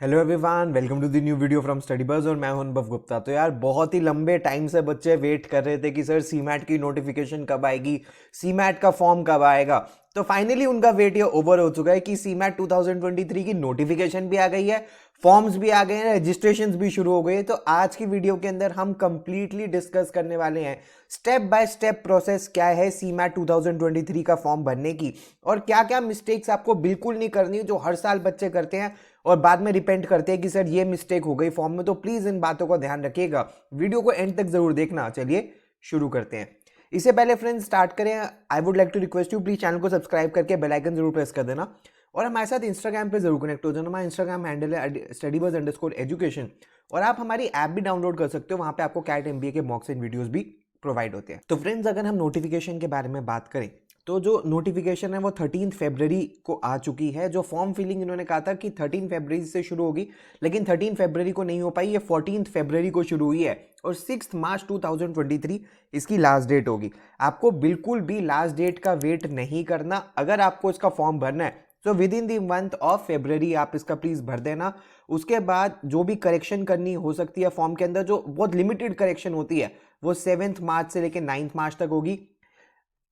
Hello everyone, welcome to the new video from Study Buzz और मैं हूं अनुभव गुप्ता। तो यार बहुत ही लंबे टाइम से बच्चे वेट कर रहे थे कि सर सीमैट की नोटिफिकेशन कब आएगी, सीमैट का फॉर्म कब आएगा। तो फाइनली उनका वेट ये ओवर हो चुका है कि सीमैट 2023 की नोटिफिकेशन भी आ गई है, फॉर्म्स भी आ गए हैं, रजिस्ट्रेशंस भी शुरू हो गए हैं। तो आज की वीडियो के अंदर हम कंप्लीटली डिस्कस करने वाले हैं स्टेप बाय स्टेप प्रोसेस क्या है सीमैट 2023 का फॉर्म भरने की, और क्या क्या मिस्टेक्स आपको बिल्कुल नहीं करनी जो हर साल बच्चे करते हैं और बाद में रिपेंट करते हैं कि सर ये मिस्टेक हो गई फॉर्म में। तो प्लीज इन बातों का ध्यान रखिएगा, वीडियो को एंड तक जरूर देखना। चलिए शुरू करते हैं। इससे पहले फ्रेंड्स स्टार्ट करें, I would like to request you please channel को सब्सक्राइब करके बेल आइकन जरूर प्रेस कर देना और हमारे साथ इंस्टाग्राम पे जरूर कनेक्ट हो जाना। हमारा इंस्टाग्राम हैंडल है स्टडीबज़_एजुकेशन और आप हमारी ऐप भी डाउनलोड कर सकते हो, वहां पे आपको कैट एमबीए के मॉक्स एंड वीडियोस भी प्रोवाइड होते हैं। तो फ्रेंड्स अगर हम नोटिफिकेशन के बारे में बात करें तो जो नोटिफिकेशन है वो 13 फरवरी को आ चुकी है। जो फॉर्म फिलिंग इन्होंने कहा था कि 13 फरवरी से शुरू होगी, लेकिन 13 फरवरी को नहीं हो पाई, ये 14 फरवरी को शुरू हुई है और 6 मार्च 2023 इसकी लास्ट डेट होगी। आपको बिल्कुल भी लास्ट डेट का वेट नहीं करना। अगर आपको इसका फॉर्म भरना है तो with in the month of February आप इसका प्लीज भर देना। उसके बाद जो भी करेक्शन करनी हो सकती है फॉर्म के अंदर, जो बहुत लिमिटेड करेक्शन होती है, वो 7 मार्च से लेकर 9 मार्च तक होगी।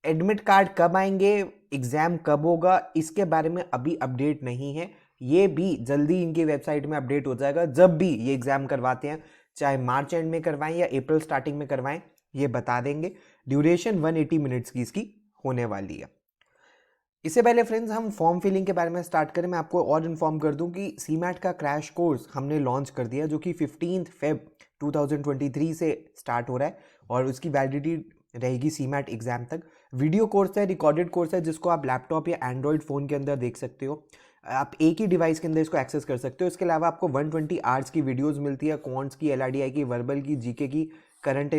एडमिट कार्ड कब आएंगे, एग्जाम कब होगा, इसके बारे में अभी अपडेट नहीं है। ये भी जल्दी इनकी वेबसाइट में अपडेट हो जाएगा जब भी ये एग्जाम करवाते हैं, चाहे मार्च एंड में करवाएं या अप्रैल स्टार्टिंग में करवाएं, ये बता देंगे। ड्यूरेशन 180 मिनट्स की इसकी होने वाली है। इससे पहले फ्रेंड्स हम फॉर्म फिलिंग के बारे में स्टार्ट करें, मैं आपको और इन्फॉर्म कर दूं कि सीमैट का क्रैश कोर्स हमने लॉन्च कर दिया जो कि 15 फेब 2023 से स्टार्ट हो रहा है और उसकी वैलिडिटी रहेगी सीमैट एग्जाम तक। वीडियो कोर्स है, रिकॉर्डेड कोर्स है, जिसको आप लैपटॉप या एंड्रॉयड फ़ोन के अंदर देख सकते हो। आप एक ही डिवाइस के अंदर इसको एक्सेस कर सकते हो। इसके अलावा आपको 120 आवर्स की वीडियोस मिलती है, क्वांट्स की, एलआरडीआई की, वर्बल की, जीके की, करंट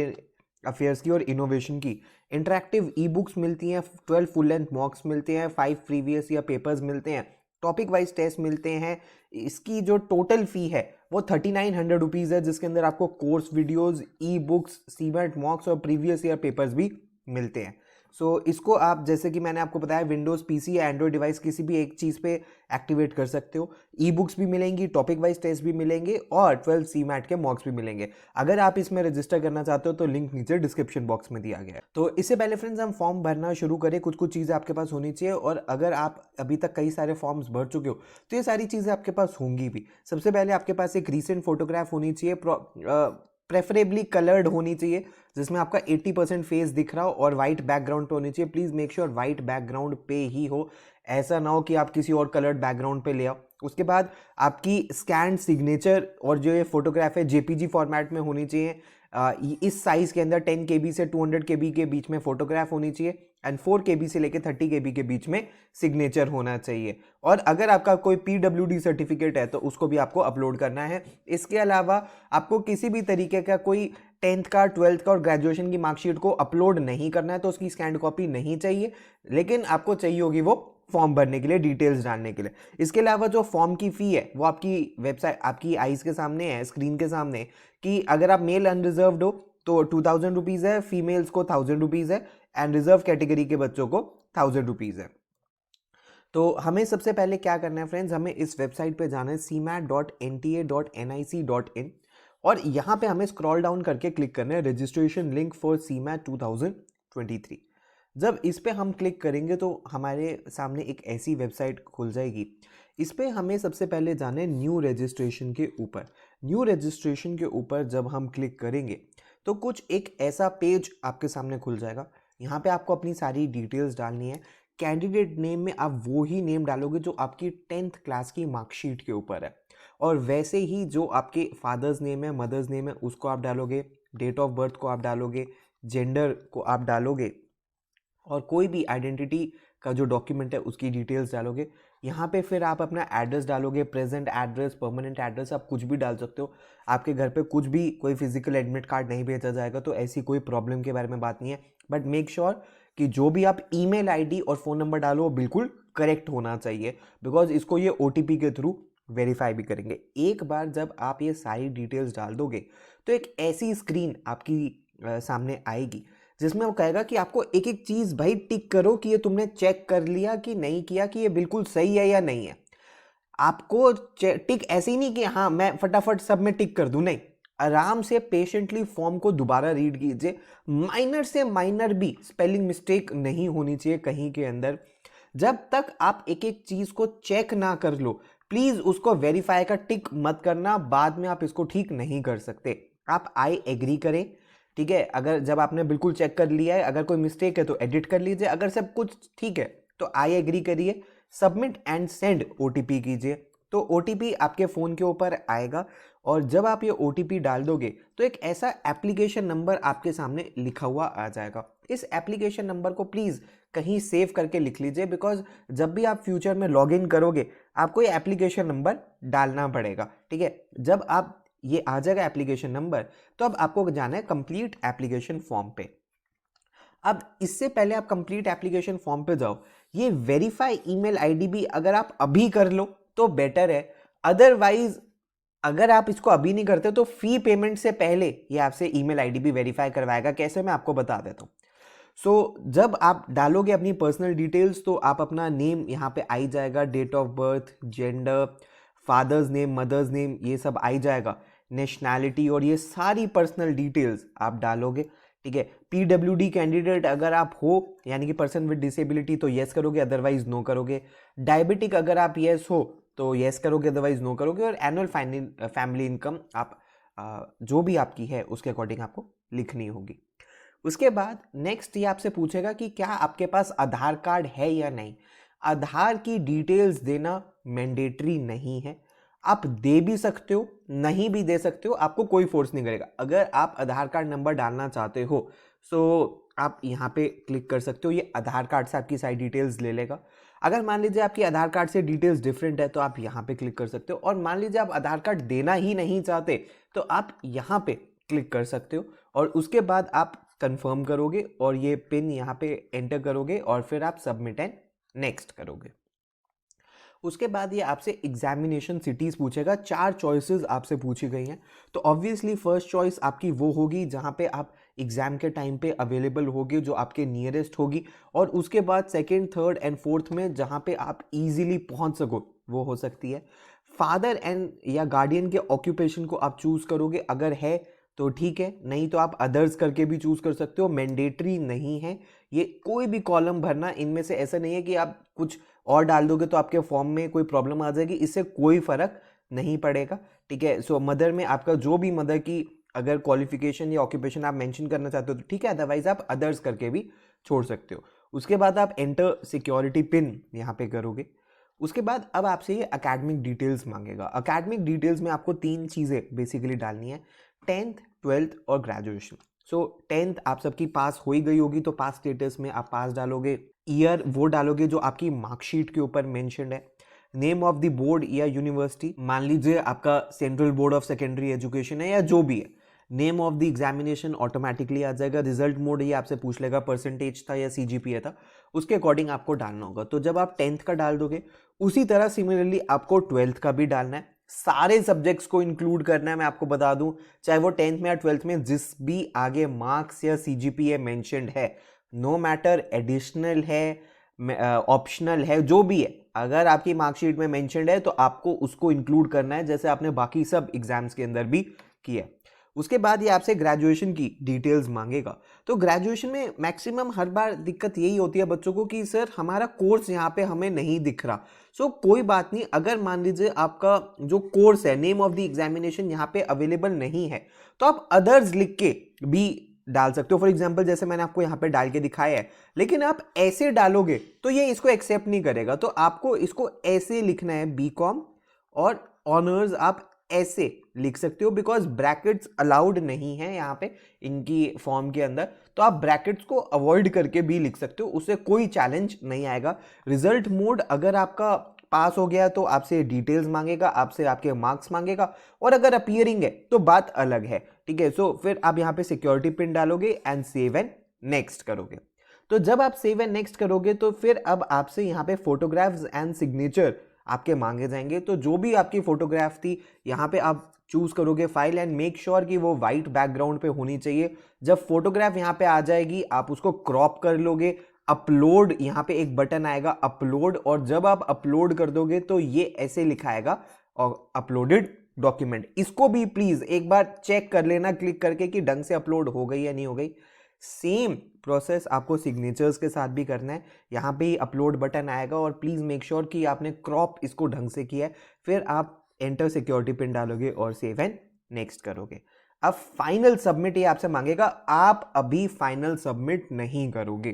अफेयर्स की और इनोवेशन की। इंटरेक्टिव ई बुक्स मिलती हैं, 12 फुल लेंथ मॉक्स मिलते हैं, 5 प्रीवियस या पेपर्स मिलते हैं, टॉपिक वाइज टेस्ट मिलते हैं। इसकी जो टोटल फी है वो 3900 रुपीज़ है, जिसके अंदर आपको course videos, e books, cement मॉक्स और प्रीवियस ईयर पेपर्स भी मिलते हैं। सो इसको आप, जैसे कि मैंने आपको बताया, विंडोज़ पीसी या एंड्रॉयड डिवाइस किसी भी एक चीज़ पे एक्टिवेट कर सकते हो। ई बुक्स भी मिलेंगी, टॉपिक वाइज टेस्ट भी मिलेंगे और 12 सी मैट के मॉक्स भी मिलेंगे। अगर आप इसमें रजिस्टर करना चाहते हो तो लिंक नीचे डिस्क्रिप्शन बॉक्स में दिया गया है। तो इससे पहले फ्रेंड्स हम फॉर्म भरना शुरू करें, कुछ कुछ चीज़ें आपके पास होनी चाहिए, और अगर आप अभी तक कई सारे फॉर्म्स भर चुके हो तो ये सारी चीज़ें आपके पास होंगी भी। सबसे पहले आपके पास एक रीसेंट फोटोग्राफ होनी चाहिए, प्रेफरेबली कलर्ड होनी चाहिए, जिसमें आपका 80% फेस दिख रहा हो और वाइट बैकग्राउंड पे होनी चाहिए। Please make sure white background पे ही हो, ऐसा ना हो कि आप किसी और कलर्ड बैकग्राउंड पे ले आओ। उसके बाद आपकी स्कैन सिग्नेचर और जो ये फोटोग्राफ है जेपीजी फॉर्मेट में होनी चाहिए। इस साइज के अंदर 10 KB से 200 KB के बीच में फोटोग्राफ होनी चाहिए एंड 4 KB से लेकर 30 KB के बीच में सिग्नेचर होना चाहिए। और अगर आपका कोई PWD सर्टिफिकेट है तो उसको भी आपको अपलोड करना है। इसके अलावा आपको किसी भी तरीके का कोई 10th का, 12th का और ग्रेजुएशन की मार्कशीट को अपलोड नहीं करना है, तो उसकी स्कैन कॉपी नहीं चाहिए, लेकिन आपको चाहिए होगी वो फॉर्म भरने के लिए, डिटेल्स डालने के लिए। इसके अलावा जो फॉर्म की फ़ी है वो आपकी वेबसाइट, आपकी आइज़ के सामने है, स्क्रीन के सामने, कि अगर आप मेल अनरिजर्व्ड हो तो 2000 रुपीज़ है, फीमेल्स को 1000 रुपीज़ है एंड रिजर्व कैटेगरी के बच्चों को 1000 रुपीज़ है। तो हमें सबसे पहले क्या करना है फ्रेंड्स, हमें इस वेबसाइट पे जाना है cmat.nta.nic.in और यहाँ पे हमें स्क्रॉल डाउन करके क्लिक करना है रजिस्ट्रेशन लिंक फॉर सीमैट 2023। जब इस पे हम क्लिक करेंगे तो हमारे सामने एक ऐसी वेबसाइट खुल जाएगी। इस पे हमें सबसे पहले जाना है न्यू रजिस्ट्रेशन के ऊपर। न्यू रजिस्ट्रेशन के ऊपर जब हम क्लिक करेंगे तो कुछ एक ऐसा पेज आपके सामने खुल जाएगा। यहाँ पे आपको अपनी सारी डिटेल्स डालनी है। कैंडिडेट नेम में आप वो ही नेम डालोगे जो आपकी 10th क्लास की मार्कशीट के ऊपर है, और वैसे ही जो आपके फादर्स नेम है, मदर्स नेम है, उसको आप डालोगे, डेट ऑफ बर्थ को आप डालोगे, जेंडर को आप डालोगे और कोई भी आइडेंटिटी का जो डॉक्यूमेंट है उसकी डिटेल्स डालोगे। यहाँ पे फिर आप अपना एड्रेस डालोगे, प्रेजेंट एड्रेस, परमानेंट एड्रेस, आप कुछ भी डाल सकते हो। आपके घर पे कुछ भी कोई फिजिकल एडमिट कार्ड नहीं भेजा जाएगा तो ऐसी कोई प्रॉब्लम के बारे में बात नहीं है, बट मेक श्योर कि जो भी आप ईमेल आईडी और फ़ोन नंबर डालो वो बिल्कुल करेक्ट होना चाहिए, बिकॉज इसको ये OTP के थ्रू वेरीफाई भी करेंगे। एक बार जब आप ये सारी डिटेल्स डाल दोगे तो एक ऐसी स्क्रीन आपकी सामने आएगी जिसमें वो कहेगा कि आपको एक एक चीज़ भाई टिक करो कि ये तुमने चेक कर लिया कि नहीं किया, कि ये बिल्कुल सही है या नहीं है। आपको टिक ऐसे ही नहीं कि हाँ मैं फटाफट सब में टिक कर दूं, नहीं, आराम से पेशेंटली फॉर्म को दोबारा रीड कीजिए। माइनर से माइनर भी स्पेलिंग मिस्टेक नहीं होनी चाहिए कहीं के अंदर। जब तक आप एक एक चीज को चेक ना कर लो, प्लीज उसको वेरीफाई का टिक मत करना, बाद में आप इसको ठीक नहीं कर सकते। आप आई एग्री करें, ठीक है, अगर जब आपने बिल्कुल चेक कर लिया है, अगर कोई मिस्टेक है तो एडिट कर लीजिए, अगर सब कुछ ठीक है तो आई एग्री करिए, सबमिट एंड सेंड ओटीपी कीजिए। तो ओटीपी आपके फ़ोन के ऊपर आएगा और जब आप ये ओटीपी डाल दोगे तो एक ऐसा एप्लीकेशन नंबर आपके सामने लिखा हुआ आ जाएगा। इस एप्लीकेशन नंबर को प्लीज़ कहीं सेव करके लिख लीजिए, बिकॉज जब भी आप फ्यूचर में लॉग इन करोगे आपको ये एप्लीकेशन नंबर डालना पड़ेगा, ठीक है। जब आप ये आ जाएगा एप्लीकेशन नंबर, तो अब आपको जाना है कंप्लीट एप्लीकेशन फॉर्म पे। अब इससे पहले आप कंप्लीट एप्लीकेशन फॉर्म पे जाओ, ये वेरीफाई ईमेल आईडी भी अगर आप अभी कर लो तो बेटर है, अदरवाइज अगर आप इसको अभी नहीं करते तो फी पेमेंट से पहले ये आपसे ईमेल आईडी भी वेरीफाई करवाएगा। कैसे, मैं आपको बता देता हूँ। जब आप डालोगे अपनी पर्सनल डिटेल्स तो आप अपना नेम यहाँ पे आई जाएगा, date of birth, gender, father's name, mother's name, ये सब आई जाएगा, नेशनैलिटी, और ये सारी पर्सनल डिटेल्स आप डालोगे, ठीक है। पीडब्ल्यूडी कैंडिडेट अगर आप हो, यानी कि पर्सन विद डिसेबिलिटी, तो येस करोगे, अदरवाइज नो करोगे। डायबिटिक अगर आप येस हो तो येस करोगे, अदरवाइज नो करोगे। और एनुअल फैमिली इनकम आप जो भी आपकी है उसके अकॉर्डिंग आपको लिखनी होगी। उसके बाद नेक्स्ट ये आपसे पूछेगा कि क्या आपके पास आधार कार्ड है या नहीं। आधार की डिटेल्स देना मैंडेटरी नहीं है, आप दे भी सकते हो, नहीं भी दे सकते हो, आपको कोई फोर्स नहीं करेगा। अगर आप आधार कार्ड नंबर डालना चाहते हो तो आप यहाँ पे क्लिक कर सकते हो, ये आधार कार्ड से आपकी सारी डिटेल्स ले लेगा। अगर मान लीजिए आपकी आधार कार्ड से डिटेल्स डिफरेंट है तो आप यहाँ पे क्लिक कर सकते हो, और मान लीजिए आप आधार कार्ड देना ही नहीं चाहते तो आप यहाँ पे क्लिक कर सकते हो, और उसके बाद आप कंफर्म करोगे और ये पिन यहाँ पे एंटर करोगे और फिर आप सबमिट एंड नेक्स्ट करोगे। उसके बाद ये आपसे एग्जामिनेशन सिटीज पूछेगा, 4 चॉइसेस आपसे पूछी गई हैं। तो ऑब्वियसली फर्स्ट चॉइस आपकी वो होगी जहाँ पे आप एग्जाम के टाइम पे अवेलेबल होगे, जो आपके नियरेस्ट होगी, और उसके बाद सेकंड, थर्ड एंड फोर्थ में जहाँ पे आप इजीली पहुँच सको वो हो सकती है। फादर एंड या गार्डियन के ऑक्यूपेशन को आप चूज करोगे, अगर है तो ठीक है, नहीं तो आप अदर्स करके भी चूज कर सकते हो, मैंडेटरी नहीं है ये कोई भी कॉलम भरना। इनमें से ऐसा नहीं है कि आप कुछ और डाल दोगे तो आपके फॉर्म में कोई प्रॉब्लम आ जाएगी, इससे कोई फर्क नहीं पड़ेगा, ठीक है। सो मदर में आपका जो भी मदर की अगर क्वालिफिकेशन या ऑक्यूपेशन आप मेंशन करना चाहते हो तो ठीक है, अदरवाइज आप अदर्स करके भी छोड़ सकते हो। उसके बाद आप एंटर सिक्योरिटी पिन यहाँ पे करोगे। उसके बाद अब आपसे ये अकेडमिक डिटेल्स मांगेगा। अकेडमिक डिटेल्स में आपको 3 चीज़ें बेसिकली डालनी है, 10th, 12th और ग्रेजुएशन। सो 10th आप सबकी पास हो ही गई होगी तो पास स्टेटस में आप पास डालोगे, ईयर वो डालोगे जो आपकी मार्कशीट के ऊपर मेंशन्ड है, नेम ऑफ द बोर्ड या यूनिवर्सिटी, मान लीजिए आपका central board of secondary education है या जो भी है, name of the examination automatically आ जाएगा। रिजल्ट मोड ये आपसे पूछ लेगा, परसेंटेज था या सीजीपीए था, उसके अकॉर्डिंग आपको डालना होगा। तो जब आप 10th का डाल दोगे उसी तरह सिमिलरली आपको 12th का भी डालना है, सारे सब्जेक्ट्स को इंक्लूड करना है। मैं आपको बता दूं, चाहे वो 10th में या 12th में जिस भी आगे मार्क्स या सीजीपीए मेंशन्ड है, नो मैटर एडिशनल है, ऑप्शनल है, जो भी है, अगर आपकी मार्कशीट में मेंशन्ड है तो आपको उसको इंक्लूड करना है, जैसे आपने बाकी सब एग्जाम्स के अंदर भी किया। उसके बाद ये आपसे ग्रेजुएशन की डिटेल्स मांगेगा। तो ग्रेजुएशन में मैक्सिमम हर बार दिक्कत यही होती है बच्चों को कि सर हमारा कोर्स यहाँ पे हमें नहीं दिख रहा। सो कोई बात नहीं, अगर मान लीजिए आपका जो कोर्स है, नेम ऑफ द एग्जामिनेशन यहाँ पे अवेलेबल नहीं है तो आप अदर्स लिख के भी डाल सकते हो। फॉर एग्जाम्पल जैसे मैंने आपको यहाँ पे डाल के दिखाया है, लेकिन आप ऐसे डालोगे तो ये इसको एक्सेप्ट नहीं करेगा, तो आपको इसको ऐसे लिखना है, बीकॉम और ऑनर्स आप ऐसे लिख सकते हो, बिकॉज ब्रैकेट्स अलाउड नहीं है यहाँ पे इनकी फॉर्म के अंदर, तो आप ब्रैकेट्स को अवॉइड करके भी लिख सकते हो, उससे कोई चैलेंज नहीं आएगा। रिजल्ट मोड अगर आपका पास हो गया तो आपसे डिटेल्स मांगेगा, आपसे आपके मार्क्स मांगेगा, और अगर अपीयरिंग है तो बात अलग है, ठीक है। सो फिर आप यहाँ पे सिक्योरिटी पिन डालोगे एंड सेव एंड नेक्स्ट करोगे। तो जब आप सेव एंड नेक्स्ट करोगे तो फिर अब आपसे यहाँ पे फोटोग्राफ्स एंड सिग्नेचर आपके मांगे जाएंगे। तो जो भी आपकी फोटोग्राफ थी यहाँ पे आप चूज करोगे फाइल, एंड मेक श्योर कि वो वाइट बैकग्राउंड पे होनी चाहिए। जब फोटोग्राफ यहाँ पे आ जाएगी आप उसको क्रॉप कर लोगे, अपलोड, यहाँ पे एक बटन आएगा अपलोड, और जब आप अपलोड कर दोगे तो ये ऐसे लिखा आएगा और अपलोडेड डॉक्यूमेंट। इसको भी प्लीज एक बार चेक कर लेना क्लिक करके कि ढंग से अपलोड हो गई या नहीं हो गई। सेम प्रोसेस आपको सिग्नेचर्स के साथ भी करना है। यहाँ पे अपलोड बटन आएगा और प्लीज मेक श्योर कि आपने क्रॉप इसको ढंग से किया है। फिर आप एंटर सिक्योरिटी पिन डालोगे और सेव एंड नेक्स्ट करोगे। अब फाइनल सबमिट ये आपसे मांगेगा, आप अभी फाइनल सबमिट नहीं करोगे।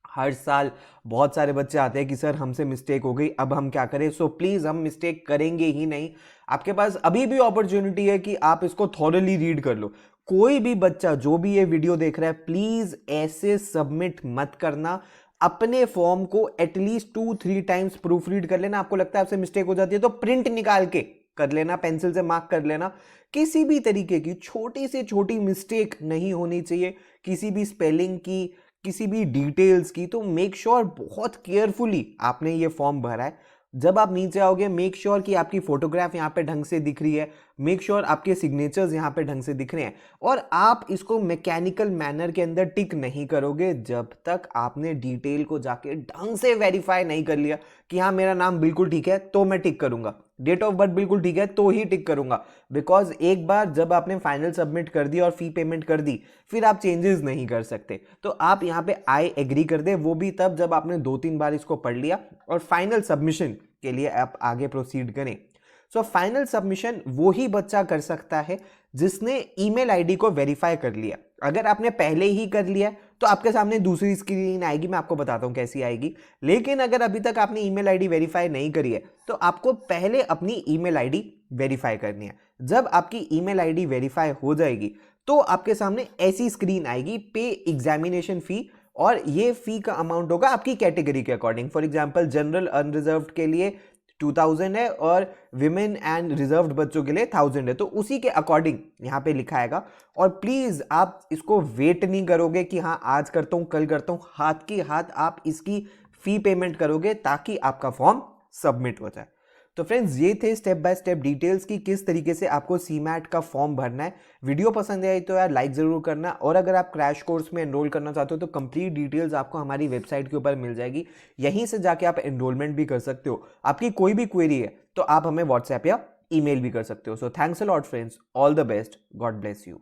हर साल बहुत सारे बच्चे आते हैं कि सर हमसे मिस्टेक हो गई, अब हम क्या करें। सो प्लीज हम मिस्टेक करेंगे ही नहीं। आपके पास अभी भी अपॉर्चुनिटी है कि आप इसको थॉरली रीड कर लो। कोई भी बच्चा जो भी ये वीडियो देख रहा है, प्लीज ऐसे सबमिट मत करना। अपने फॉर्म को एटलीस्ट 2-3 टाइम्स प्रूफ रीड कर लेना। आपको लगता है आपसे मिस्टेक हो जाती है तो प्रिंट निकाल के कर लेना, पेंसिल से मार्क कर लेना। किसी भी तरीके की छोटी से छोटी मिस्टेक नहीं होनी चाहिए, किसी भी स्पेलिंग की, किसी भी डिटेल्स की। तो मेक श्योर बहुत केयरफुली आपने ये फॉर्म भरा है। जब आप नीचे आओगे मेक श्योर कि आपकी फोटोग्राफ यहाँ पे ढंग से दिख रही है, मेक श्योर आपके सिग्नेचर्स यहाँ पे ढंग से दिख रहे हैं। और आप इसको मैकेनिकल मैनर के अंदर टिक नहीं करोगे जब तक आपने डिटेल को जाके ढंग से वेरीफाई नहीं कर लिया कि हाँ मेरा नाम बिल्कुल ठीक है तो मैं टिक करूंगा, डेट ऑफ बर्थ बिल्कुल ठीक है तो ही टिक करूंगा। बिकॉज एक बार जब आपने फाइनल सबमिट कर दी और फी पेमेंट कर दी, फिर आप चेंजेस नहीं कर सकते। तो आप यहाँ पे आई एग्री कर दे, वो भी तब जब आपने 2-3 बार इसको पढ़ लिया और फाइनल सबमिशन के लिए आप आगे प्रोसीड करें। सो फाइनल सबमिशन वो ही बच्चा कर सकता है जिसने ईमेल आईडी को वेरीफाई कर लिया। अगर आपने पहले ही कर लिया तो आपके सामने दूसरी स्क्रीन आएगी, मैं आपको बताता हूं कैसी आएगी। लेकिन अगर अभी तक आपने ईमेल आईडी वेरीफाई नहीं करी है तो आपको पहले अपनी ईमेल आईडी वेरीफाई करनी है। जब आपकी ईमेल आईडी वेरीफाई हो जाएगी तो आपके सामने ऐसी स्क्रीन आएगी, पे एग्जामिनेशन फी, और ये फी का अमाउंट होगा आपकी कैटेगरी के according. For example general unreserved के लिए 2000 है और विमेन एंड रिजर्व्ड बच्चों के लिए 1000 है, तो उसी के अकॉर्डिंग यहाँ पे लिखा आएगा। और प्लीज आप इसको वेट नहीं करोगे कि हाँ आज करता हूँ कल करता हूँ, हाथ की हाथ आप इसकी फी पेमेंट करोगे ताकि आपका फॉर्म सबमिट हो जाए। तो फ्रेंड्स ये थे स्टेप बाय स्टेप डिटेल्स की किस तरीके से आपको सीमैट का फॉर्म भरना है। वीडियो पसंद आई तो यार लाइक जरूर करना, और अगर आप क्रैश कोर्स में एनरोल करना चाहते हो तो कंप्लीट डिटेल्स आपको हमारी वेबसाइट के ऊपर मिल जाएगी, यहीं से जाके आप एनरोलमेंट भी कर सकते हो। आपकी कोई भी क्वेरी है तो आप हमें व्हाट्सएप या ईमेल भी कर सकते हो। So thanks a lot friends, all the best, God bless you.